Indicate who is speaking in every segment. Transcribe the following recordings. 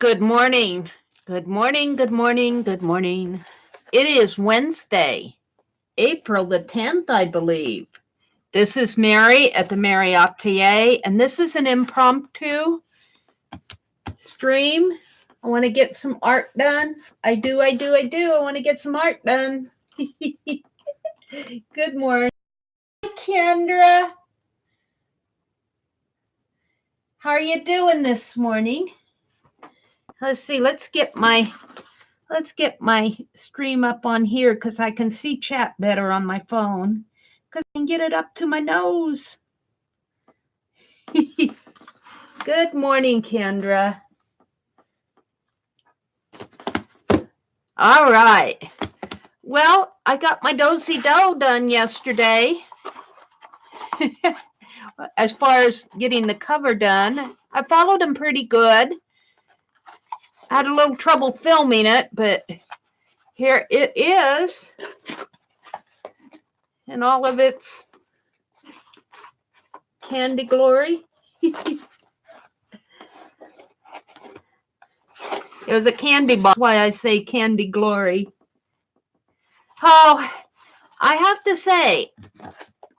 Speaker 1: Good morning. Good morning. Good morning. Good morning. It is Wednesday, April the 10th, I believe. This is Meri at the Meri Atelier, and this is an impromptu stream. I want to get some art done. I do. I want to get some art done. Good morning. Hi, Kendra. How are you doing this morning? Let's see. Let's get my stream up on here because I can see chat better on my phone because I can get it up to my nose. Good morning, Kendra. All right. Well, I got my dozy dough done yesterday. As far as getting the cover done, I followed them pretty good. I had a little trouble filming it, but here it is in all of its candy glory. It was a candy bar. That's why I say candy glory. Oh, I have to say,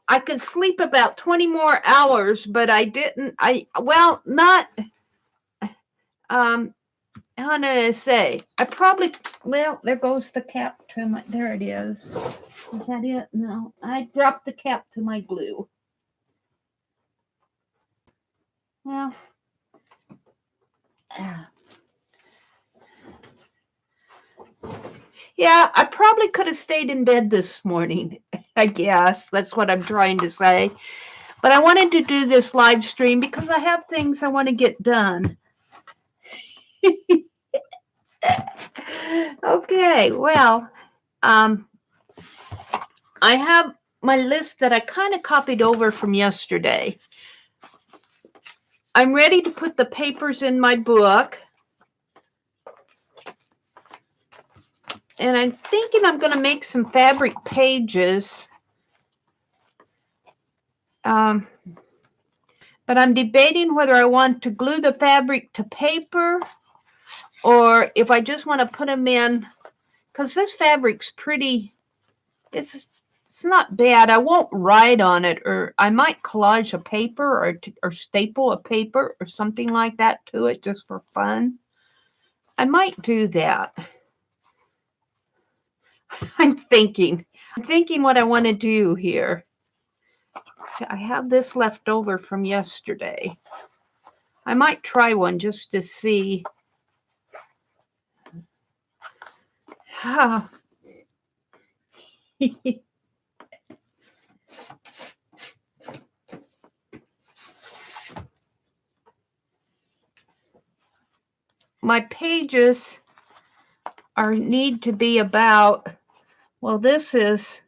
Speaker 1: I could sleep about 20 more hours, but I didn't. How did I say? There goes the cap to my, there it is. Is that it? No, I dropped the cap to my glue. Well, yeah, I probably could have stayed in bed this morning. I guess that's what I'm trying to say. But I wanted to do this live stream because I have things I want to get done. Okay, well, I have my list that I kind of copied over from yesterday. I'm ready to put the papers in my book. And I'm thinking I'm going to make some fabric pages. But I'm debating whether I want to glue the fabric to paper or if I just want to put them in, because this fabric's pretty, it's not bad. I won't write on it, or I might collage a paper or staple a paper or something like that to it just for fun. I might do that. I'm thinking what I want to do here. I have this left over from yesterday. I might try one just to see. My pages need to be about, well, this is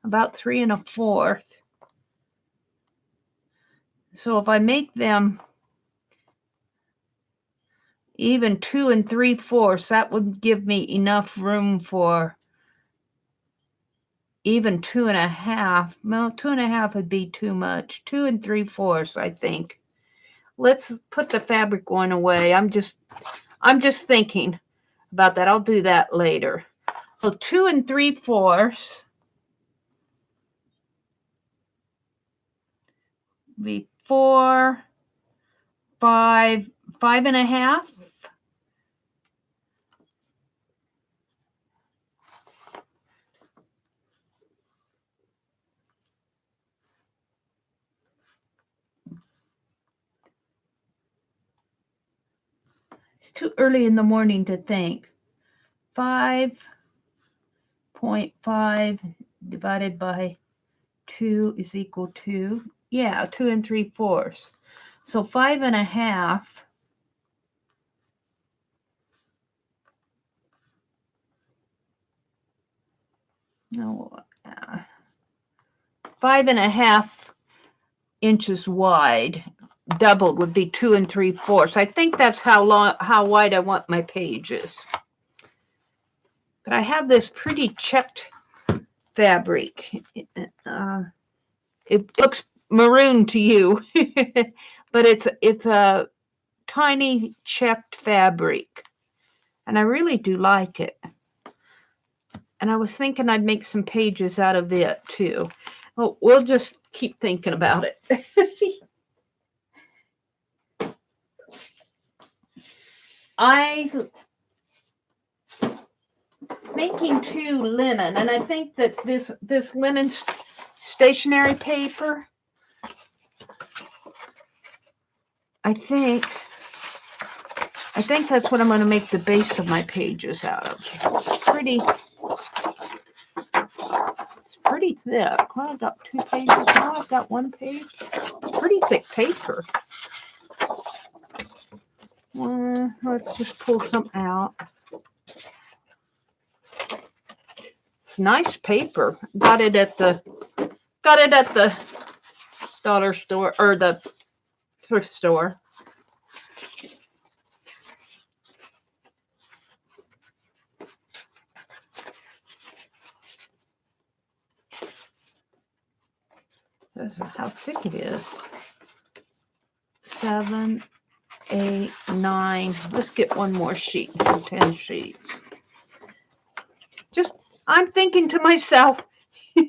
Speaker 1: about 3 1/4. So if I make them even 2 3/4, that would give me enough room for even 2 1/2. Well, 2 1/2 would be too much. 2 3/4, I think. Let's put the fabric one away. I'm just thinking about that. I'll do that later. So 2 3/4 be 4, 5, 5 1/2. It's too early in the morning to think. 5.5 divided by 2 is equal to, 2 3/4. So 5 1/2. No, 5 1/2 inches wide. Doubled would be 2 3/4. I think that's how wide I want my pages. But I have this pretty checked fabric. It looks maroon to you, but it's a tiny checked fabric. And I really do like it. And I was thinking I'd make some pages out of it too. Well, we'll just keep thinking about it. I'm making 2 linen, and I think that this linen stationery paper, I think that's what I'm going to make the base of my pages out of. It's pretty thick. Well, I've got 2 pages now. I've got 1 page. It's pretty thick paper. Let's just pull some out. It's nice paper. Got it at the dollar store or the thrift store. This is how thick it is. 7, 8, 9. Let's get 1 more sheet. 10 sheets. I'm thinking to myself, go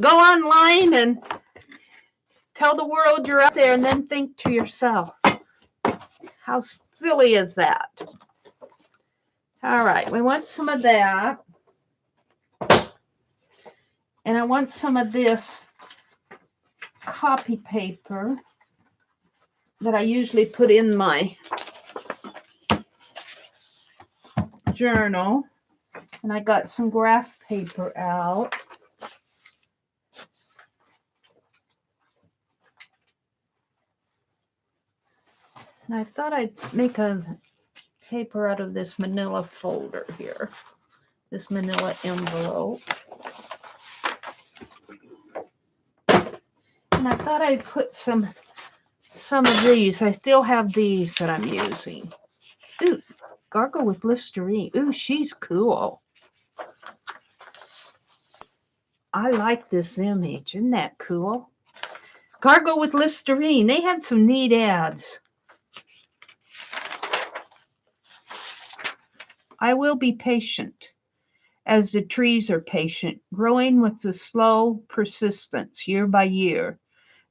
Speaker 1: online and tell the world you're out there, and then think to yourself, how silly is that? All right, we want some of that. And I want some of this copy paper that I usually put in my journal. And I got some graph paper out. And I thought I'd make a paper out of this manila folder here. This manila envelope. And I thought I'd put some of these. I still have these that I'm using. Ooh, gargle with Listerine. Ooh, she's cool. I like this image. Isn't that cool? Gargle with Listerine. They had some neat ads. I will be patient, as the trees are patient, growing with the slow persistence year by year,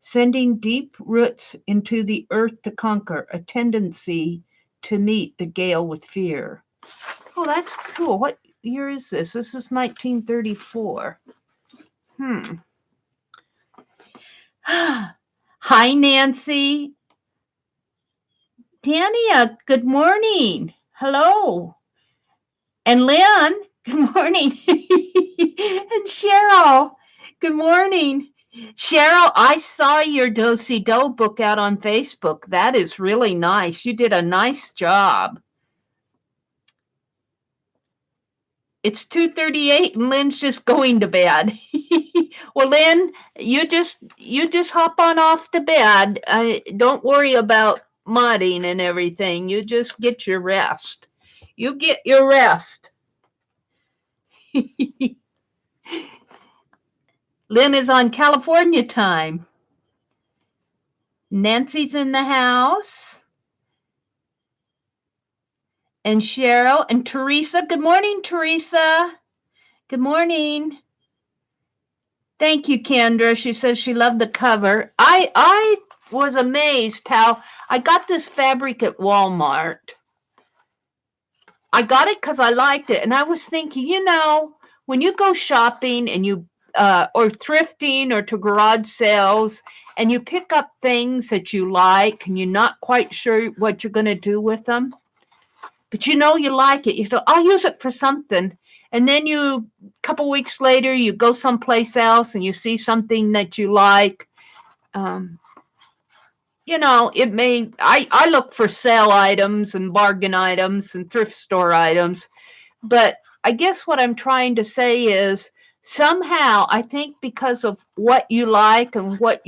Speaker 1: sending deep roots into the earth to conquer, a tendency to meet the gale with fear. Oh, that's cool. What year is this? This is 1934. Hi, Nancy. Tania, good morning. Hello. And Lynn, good morning. And Cheryl, good morning. Cheryl, I saw your Do-Si-Do book out on Facebook. That is really nice. You did a nice job. It's 2:38 and Lynn's just going to bed. Well, Lynn, you just hop on off to bed. Don't worry about modding and everything. You just get your rest. You get your rest. Lynn is on California time. Nancy's in the house. And Cheryl and Teresa. Good morning, Teresa. Good morning. Thank you, Kendra. She says she loved the cover. I was amazed how I got this fabric at Walmart. I got it because I liked it. And I was thinking, when you go shopping and you or thrifting or to garage sales and you pick up things that you like and you're not quite sure what you're going to do with them, but you like it. You thought, I'll use it for something. And then a couple weeks later, you go someplace else and you see something that you like. I look for sale items and bargain items and thrift store items. But I guess what I'm trying to say is somehow I think because of what you like and what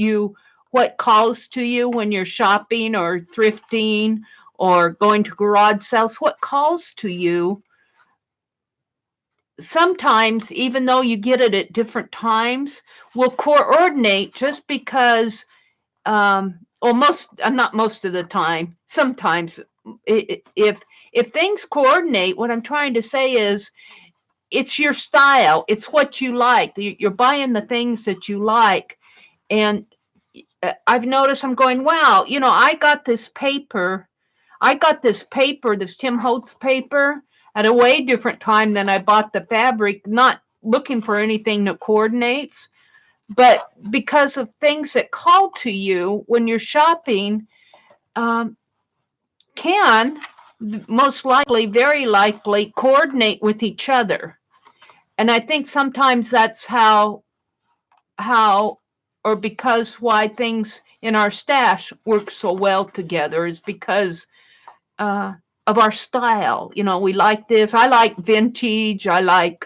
Speaker 1: calls to you when you're shopping or thrifting or going to garage sales, what calls to you, sometimes, even though you get it at different times, will coordinate just because well, not most of the time, sometimes if things coordinate, what I'm trying to say is it's your style. It's what you like. You're buying the things that you like. And I've noticed I'm going, wow, I got this paper. This Tim Holtz paper at a way different time than I bought the fabric, not looking for anything that coordinates, but because of things that call to you when you're shopping, can most likely, very likely, coordinate with each other. And I think sometimes that's how or because why things in our stash work so well together is because of our style. We like this. I like vintage. I like,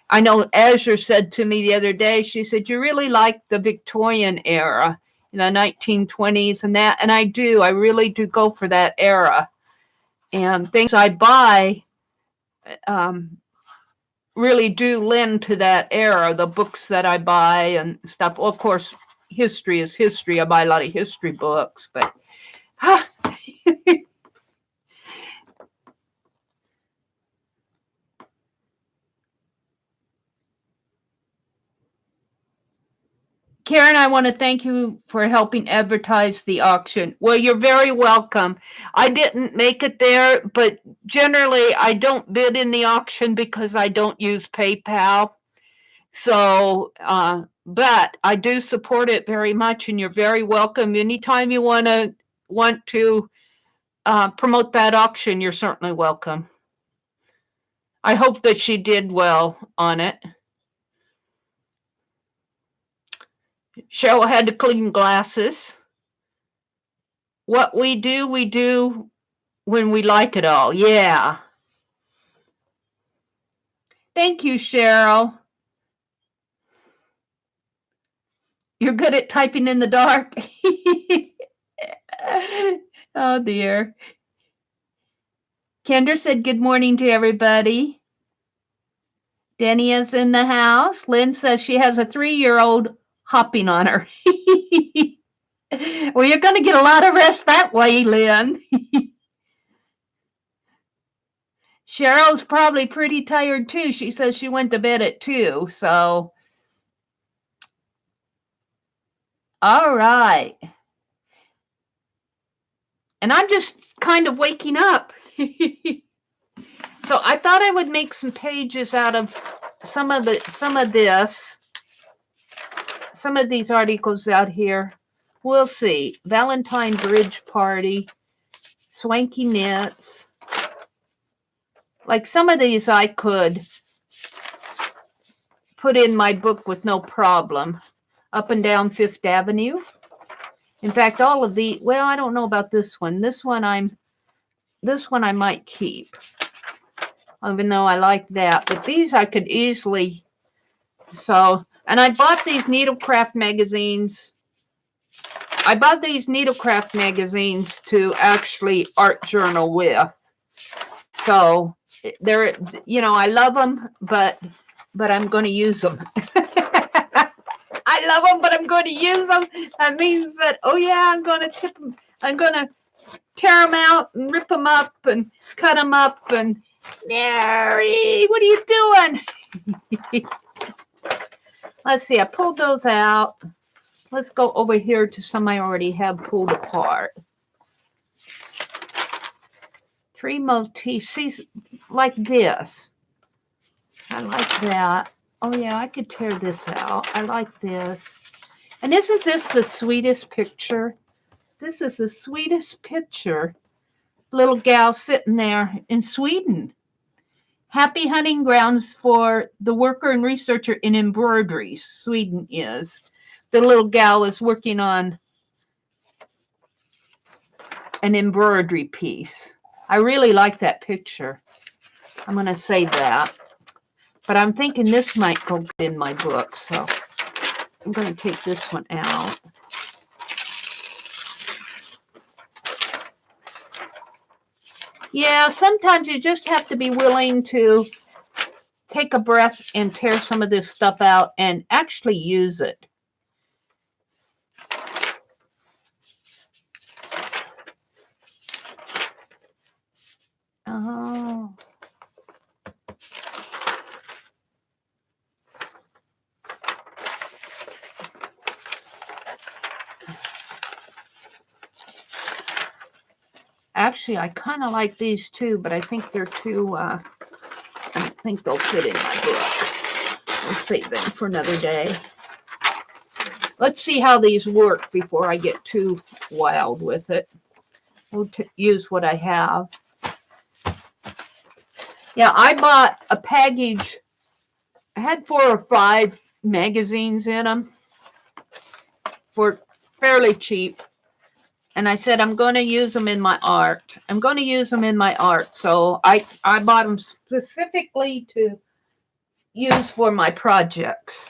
Speaker 1: I know Azure said to me the other day, she said, you really like the Victorian era, 1920s and that. And I do. I really do go for that era. And things I buy really do lend to that era, the books that I buy and stuff. Well, of course, history is history. I buy a lot of history books, but Karen, I want to thank you for helping advertise the auction. Well, you're very welcome. I didn't make it there, but generally I don't bid in the auction because I don't use PayPal. So, but I do support it very much, and you're very welcome. Anytime you want to promote that auction, you're certainly welcome. I hope that she did well on it. Cheryl had to clean glasses. What we do when we like it all. Yeah. Thank you, Cheryl. You're good at typing in the dark. Oh, dear. Kendra said good morning to everybody. Denny is in the house. Lynn says she has a 3-year-old hopping on her. Well, you're going to get a lot of rest that way, Lynn. Cheryl's probably pretty tired too. She says she went to bed at 2. So, all right. And I'm just kind of waking up. So I thought I would make some pages out of some of these articles out here. We'll see. Valentine Bridge Party, Swanky Knits. Like some of these I could put in my book with no problem. Up and down Fifth Avenue. In fact, all of the, well, I don't know about this one. This one I might keep. Even though I like that. But these I could easily, and I bought these needlecraft magazines. I bought these needlecraft magazines to actually art journal with. So they're, I love them, but I'm going to use them. I love them, but I'm going to use them. That means that, oh yeah, I'm going to tip them. I'm going to tear them out and rip them up and cut them up. And Meri, what are you doing? Let's see. I pulled those out. Let's go over here to some I already have pulled apart. 3 motifs. See, like this. I like that. Oh, yeah, I could tear this out. I like this. And isn't this the sweetest picture? This is the sweetest picture. Little gal sitting there in Sweden. Happy hunting grounds for the worker and researcher in embroidery. Sweden is. The little gal is working on an embroidery piece. I really like that picture. I'm going to save that. But I'm thinking this might go in my book. So I'm going to take this one out. Yeah, sometimes you just have to be willing to take a breath and tear some of this stuff out and actually use it. Actually, I kind of like these too, but I think they're too, I think they'll fit in my book. We'll save them for another day. Let's see how these work before I get too wild with it. We'll use what I have. Yeah, I bought a package. I had 4 or 5 magazines in them for fairly cheap. And I said, I'm going to use them in my art. I'm going to use them in my art. So I bought them specifically to use for my projects.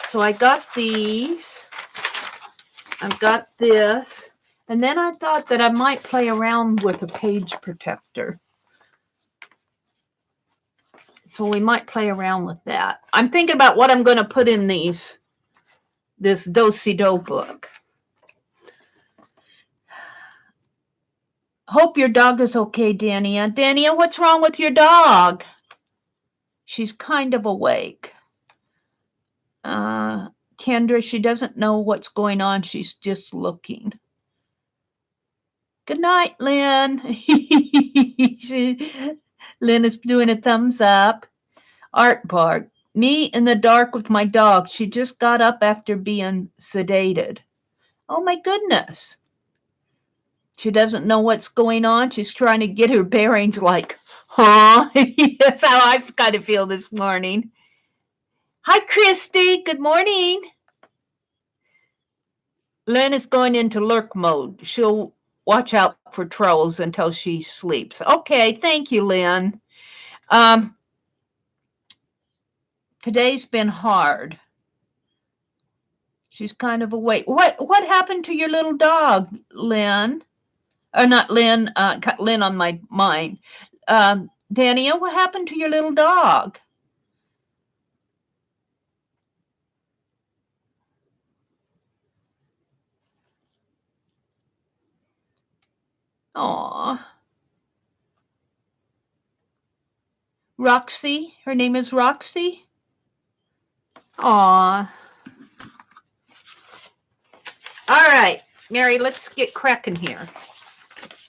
Speaker 1: So I got these. I've got this. And then I thought that I might play around with a page protector. So we might play around with that. I'm thinking about what I'm going to put in this do-si-do book. Hope your dog is okay, Dania. Dania, what's wrong with your dog? She's kind of awake. Kendra, she doesn't know what's going on. She's just looking. Good night, Lynn. Lynn is doing a thumbs up. Art Bark. Me in the dark with my dog. She just got up after being sedated. Oh, my goodness. She doesn't know what's going on. She's trying to get her bearings like, huh? That's how I kind of feel this morning. Hi, Christy. Good morning. Lynn is going into lurk mode. She'll watch out for trolls until she sleeps. Okay, thank you, Lynn. Today's been hard. She's kind of awake. What happened to your little dog, Lynn? Or not Lynn, Lynn on my mind. Dania, what happened to your little dog? Aw. Roxy? Her name is Roxy? Aw. All right, Mary, let's get cracking here.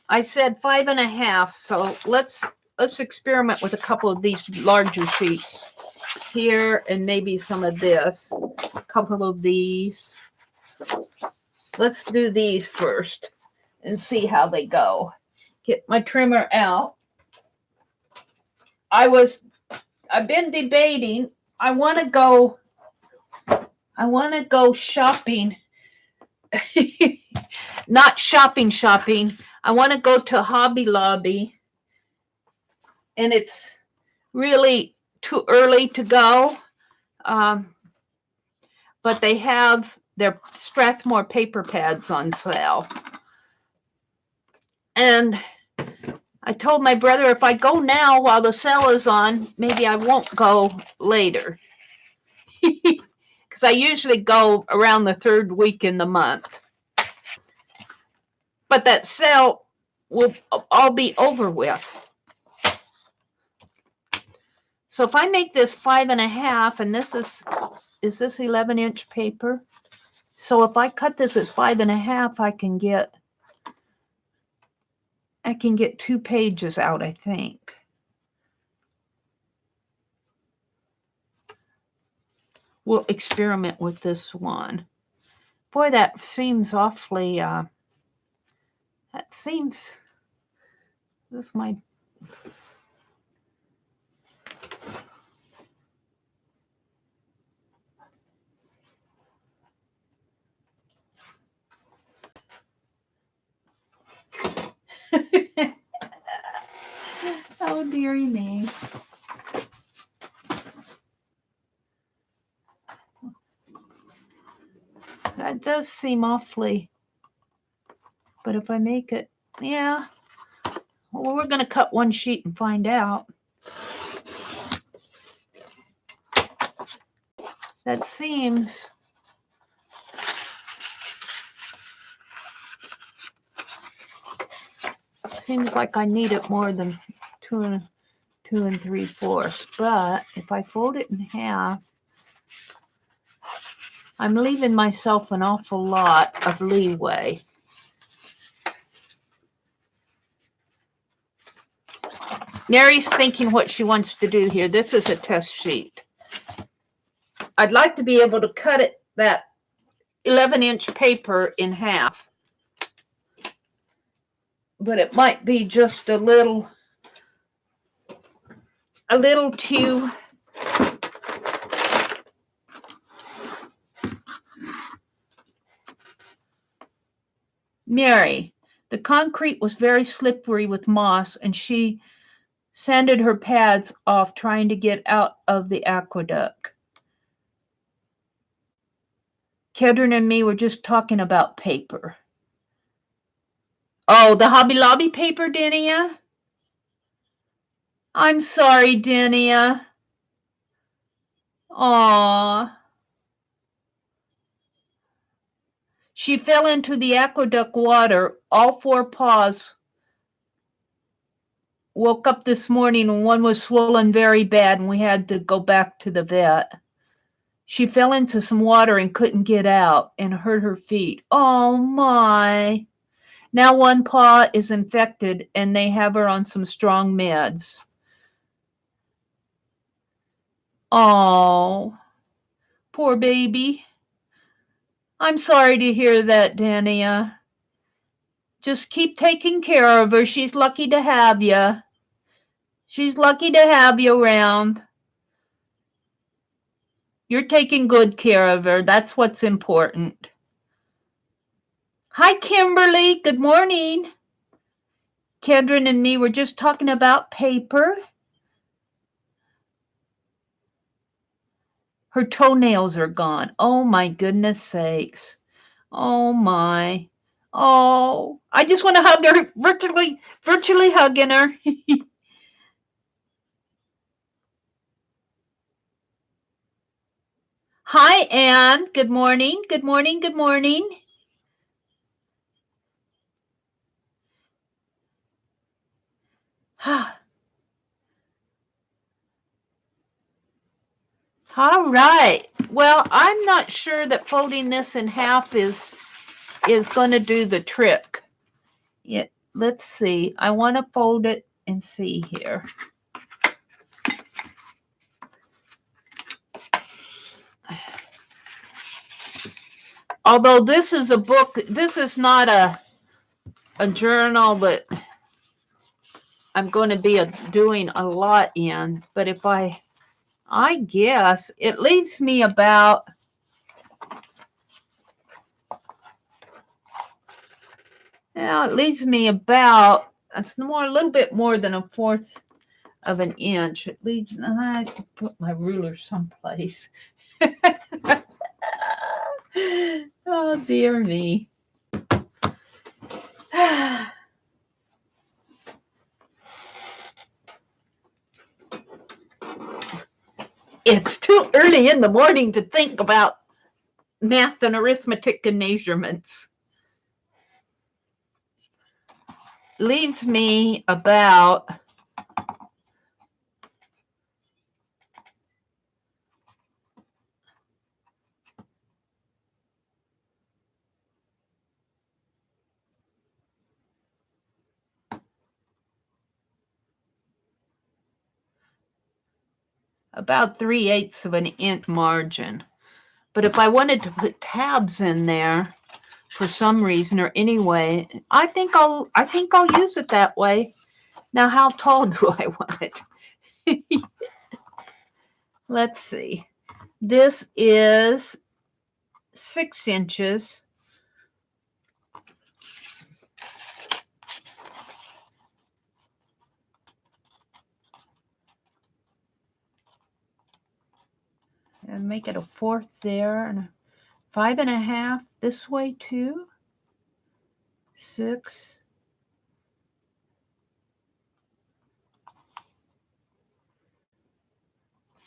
Speaker 1: I said 5.5, so let's experiment with a couple of these larger sheets here and maybe some of this. A couple of these. Let's do these first and see how they go. Get my trimmer out. I've been debating. I want to go shopping. Not shopping. I want to go to Hobby Lobby. And it's really too early to go. But they have their Strathmore paper pads on sale. And I told my brother if I go now while the sale is on, maybe I won't go later. Because I usually go around the 3rd week in the month. But that sale will all be over with. So if I make this 5.5, and this is this 11-inch paper? So if I cut this at 5.5, I can get 2 pages out, I think. We'll experiment with this one. Boy, that seems awfully, this might, oh, dearie me. That does seem awfully, but if I make it, yeah. Well, we're going to cut one sheet and find out. That seems like I need it more than 2 3/4. But if I fold it in half, I'm leaving myself an awful lot of leeway. Meri's thinking what she wants to do here. This is a test sheet. I'd like to be able to cut it, that 11-inch paper, in half. But it might be just a little too... Meri, the concrete was very slippery with moss, and she sanded her pads off trying to get out of the aqueduct. Kedron and me were just talking about paper. Oh, the Hobby Lobby paper, Denia? I'm sorry, Denia. Aw. She fell into the aqueduct water. All 4 paws woke up this morning and one was swollen very bad and we had to go back to the vet. She fell into some water and couldn't get out and hurt her feet. Oh my. Now one paw is infected and they have her on some strong meds. Oh, poor baby. I'm sorry to hear that, Dania. Just keep taking care of her. She's lucky to have you. She's lucky to have you around. You're taking good care of her. That's what's important. Hi, Kimberly. Good morning. Kedron and me were just talking about paper. Her toenails are gone. Oh, my goodness sakes. Oh, my. Oh, I just want to hug her, virtually hugging her. Hi, Anne. Good morning. Good morning. Good morning. All right. Well, I'm not sure that folding this in half is going to do the trick. Yeah, let's see. I want to fold it and see here. Although this is a book, this is not a journal that I'm going to be doing a lot in, but if I guess it leaves me about it's a little bit more than 1/4 of an inch. It leaves, I have to put my ruler someplace. Oh, dear me. It's too early in the morning to think about math and arithmetic and measurements. Leaves me about about 3/8 of an inch margin. But if I wanted to put tabs in there for some reason or anyway, I think I'll use it that way. Now, how tall do I want it? Let's see. This is 6 inches. And make it a 1/4 there, and 5.5 this way too. 6.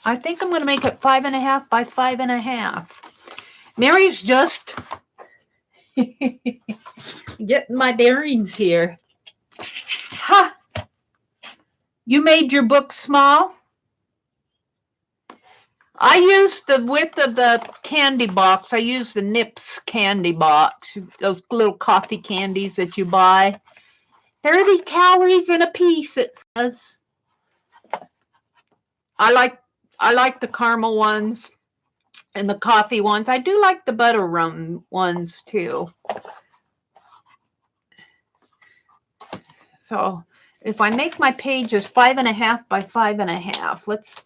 Speaker 1: I think I'm going to make it 5.5 by 5.5. Meri's just getting my bearings here. Ha! You made your book small? I used the width of the candy box. I used the Nips candy box, those little coffee candies that you buy. 30 calories in a piece, it says. I like the caramel ones and the coffee ones. I do like the butter rum ones too. So if I make my pages 5.5 by 5.5, let's.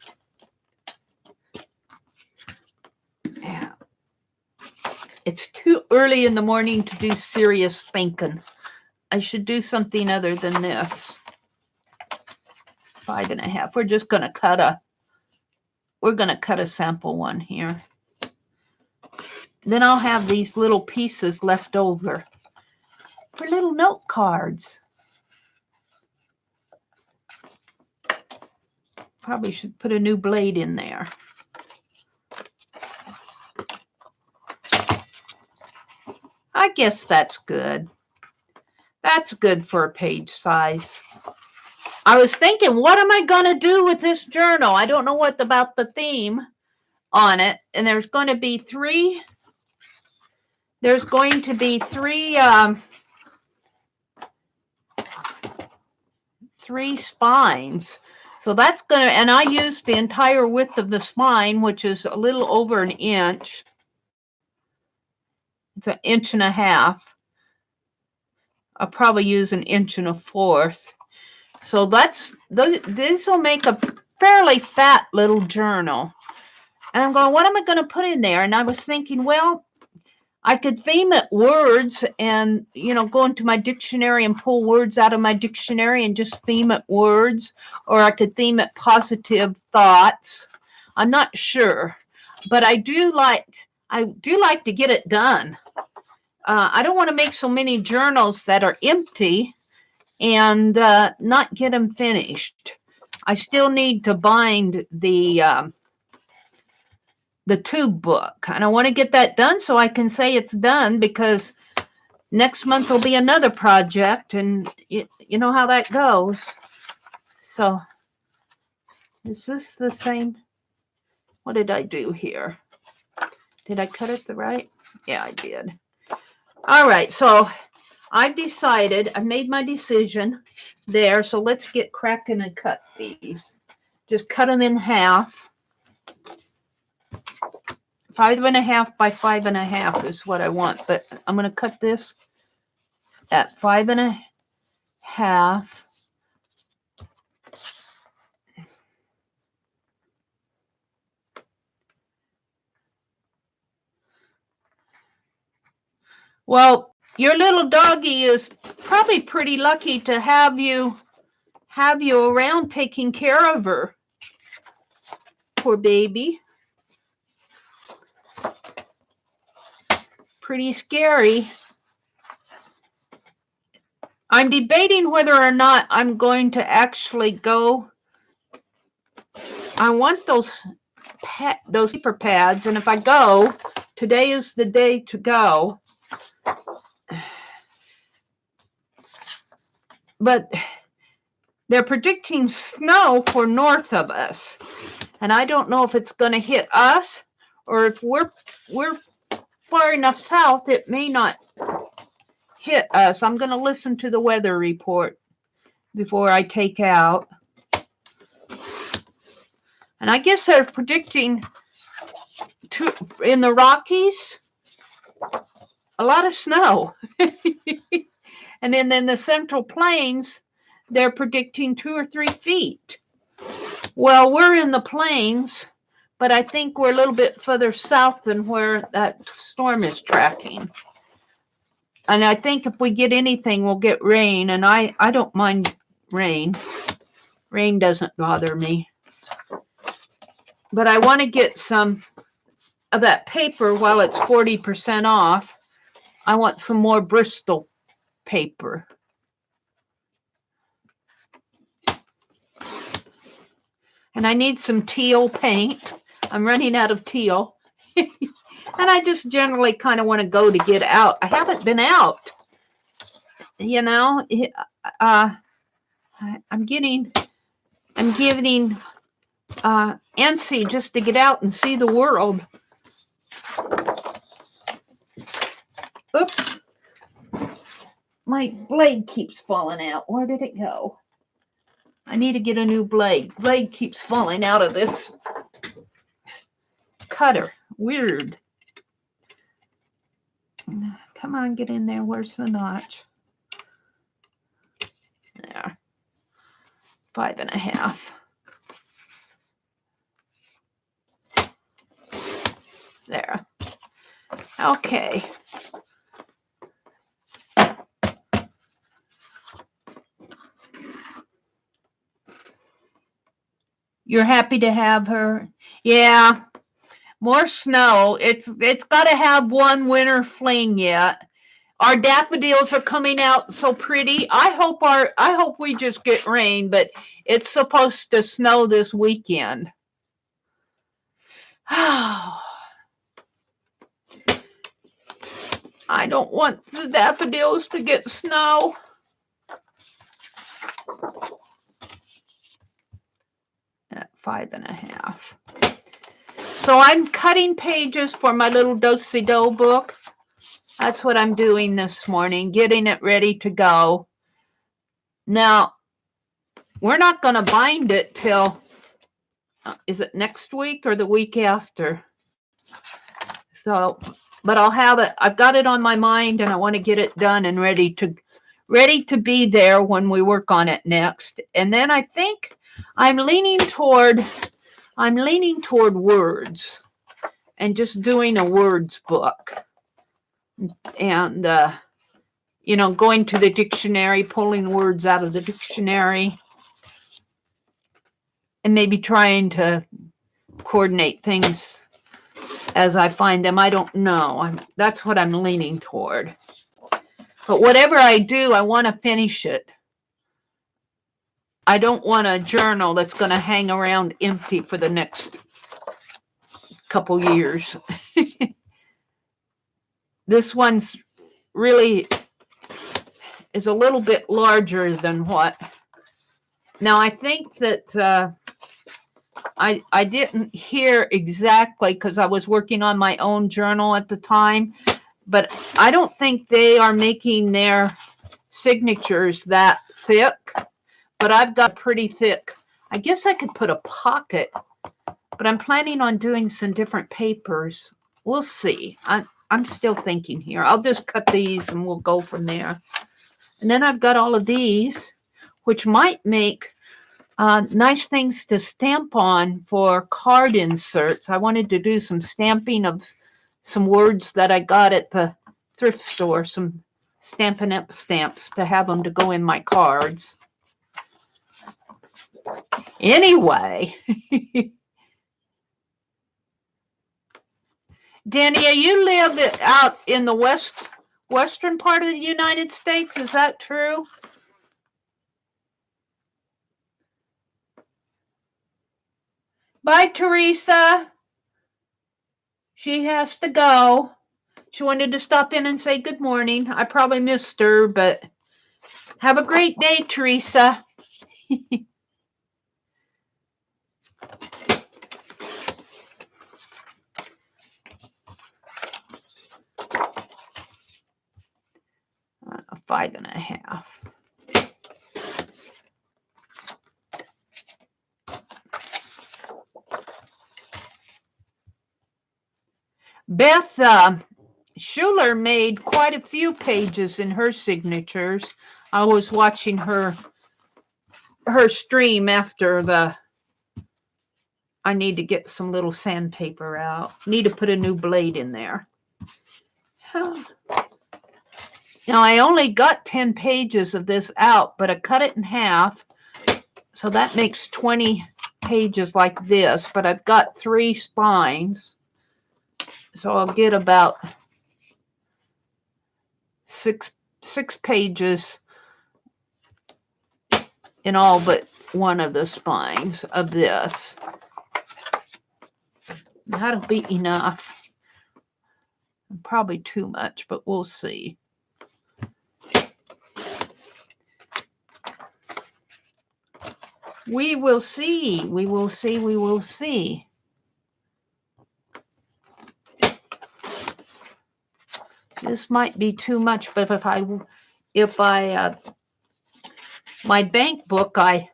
Speaker 1: Yeah. It's too early in the morning to do serious thinking. I should do something other than this. 5.5. We're just going to cut a sample one here. Then I'll have these little pieces left over for little note cards. Probably should put a new blade in there. I guess that's good. That's good for a page size. I was thinking, what am I going to do with this journal? I don't know what about the theme on it. And there's going to be three spines. So that's going to, and I used the entire width of the spine, which is a little over an inch. It's 1.5 inches. I'll probably use 1 1/4 inches. So this will make a fairly fat little journal. And I'm going, what am I going to put in there? And I was thinking, well, I could theme it words and, go into my dictionary and pull words out of my dictionary and just theme it words. Or I could theme it positive thoughts. I'm not sure. But I do like to get it done. I don't want to make so many journals that are empty and not get them finished. I still need to bind the tube book. And I want to get that done so I can say it's done, because next month will be another project, and you know how that goes. So is this the same? What did I do here? Did I cut it the right? Yeah, I did. All right, so I've decided, I made my decision there. So let's get cracking and cut these. Just cut them in half. 5.5 by 5.5 is what I want, but I'm going to cut this at 5.5. Well, your little doggy is probably pretty lucky to have you around taking care of her. Poor baby. Pretty scary. I'm debating whether or not I'm going to actually go. I want those paper pads, and if I go, today is the day to go. But they're predicting snow for north of us, and I don't know if it's going to hit us, or if we're far enough south, it may not hit us. I'm going to listen to the weather report before I take out. And I guess they're predicting in the Rockies a lot of snow. And then in the Central Plains, they're predicting 2 or 3 feet. Well, we're in the plains, but I think we're a little bit further south than where that storm is tracking. And I think if we get anything, we'll get rain. And I don't mind rain. Rain doesn't bother me. But I want to get some of that paper while it's 40% off. I want some more Bristol paper. And I need some teal paint. I'm running out of teal. And I just generally kind of want to go to get out. I haven't been out. I'm getting antsy just to get out and see the world. Oops. My blade keeps falling out. Where did it go? I need to get a new blade. Blade keeps falling out of this cutter. Weird. Come on, get in there. Where's the notch? There. 5.5. There. Okay. You're happy to have her? Yeah. More snow. It's got to have one winter fling yet. Our daffodils are coming out so pretty. I hope we just get rain, but it's supposed to snow this weekend. I don't want the daffodils to get snow. At 5.5. So I'm cutting pages for my little do-si-do book. That's what I'm doing this morning, getting it ready to go. Now, we're not going to bind it till, is it next week or the week after? So, but I'll have it. I've got it on my mind, and I want to get it done and ready to be there when we work on it next. And then I think I'm leaning toward words and just doing a words book. And, going to the dictionary, pulling words out of the dictionary, and maybe trying to coordinate things as I find them. I don't know. That's what I'm leaning toward. But whatever I do, I want to finish it. I don't want a journal that's going to hang around empty for the next couple years. This one's really is a little bit larger than what. Now, I think that I didn't hear exactly because I was working on my own journal at the time, but I don't think they are making their signatures that thick, but I've got pretty thick. I guess I could put a pocket, but I'm planning on doing some different papers. We'll see. I'm still thinking here. I'll just cut these and we'll go from there. And then I've got all of these, which might make nice things to stamp on for card inserts. I wanted to do some stamping of some words that I got at the thrift store, some Stampin' Up! Stamps to have them to go in my cards. Anyway, Dania, you live out in the western part of the United States. Is that true? Bye, Teresa. She has to go. She wanted to stop in and say good morning. I probably missed her, but have a great day, Teresa. A 5.5. Beth Schuler made quite a few pages in her signatures. I was watching her stream after I need to get some little sandpaper out. Need to put a new blade in there. Now, I only got 10 pages of this out, but I cut it in half. So that makes 20 pages like this, but I've got 3 spines. So I'll get about six pages in all but one of the spines of this. That'll be enough. Probably too much, but we'll see. We will see. We will see. We will see. This might be too much, but if I my bank book, I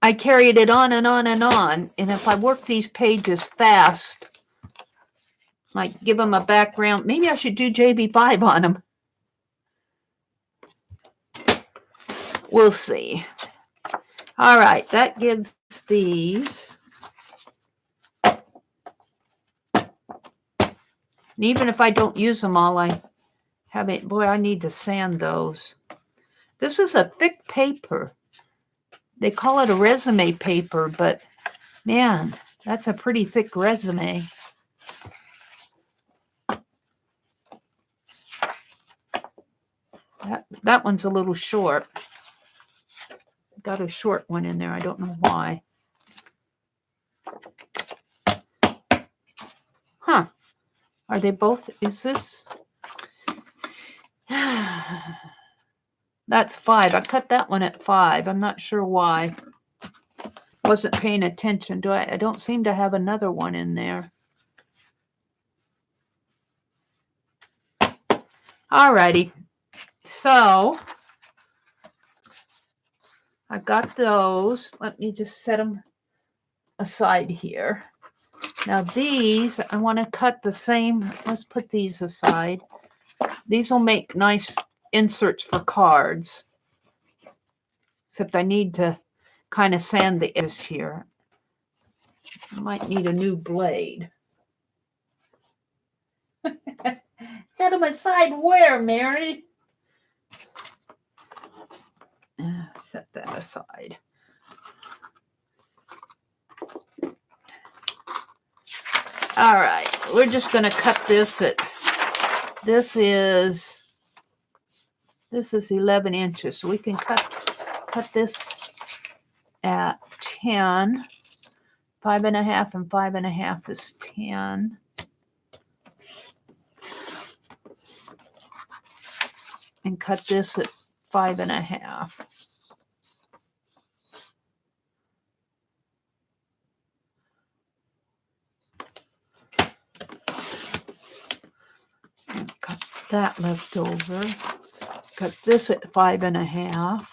Speaker 1: I carried it on and on and on. And if I work these pages fast, like give them a background, maybe I should do JB5 on them. We'll see. All right, that gives these. And even if I don't use them all, I have it. Boy, I need to sand those. This is a thick paper. They call it a resume paper, but man, that's a pretty thick resume. That one's a little short. Got a short one in there. I don't know why. Huh. Are they both? Is this? That's 5. I cut that one at 5. I'm not sure why. Wasn't paying attention. I don't seem to have another one in there. Alrighty. So I got those. Let me just set them aside here. Now these, I want to cut the same. Let's put these aside. These will make nice inserts for cards. Except I need to kind of sand the edges here. I might need a new blade. Set them aside where, Mary? Set that aside. All right, we're just going to cut this at, this is 11 inches. So we can cut this at 10. 5.5 and 5.5 is 10. And cut this at 5.5. And cut that left over. Cut this at 5.5.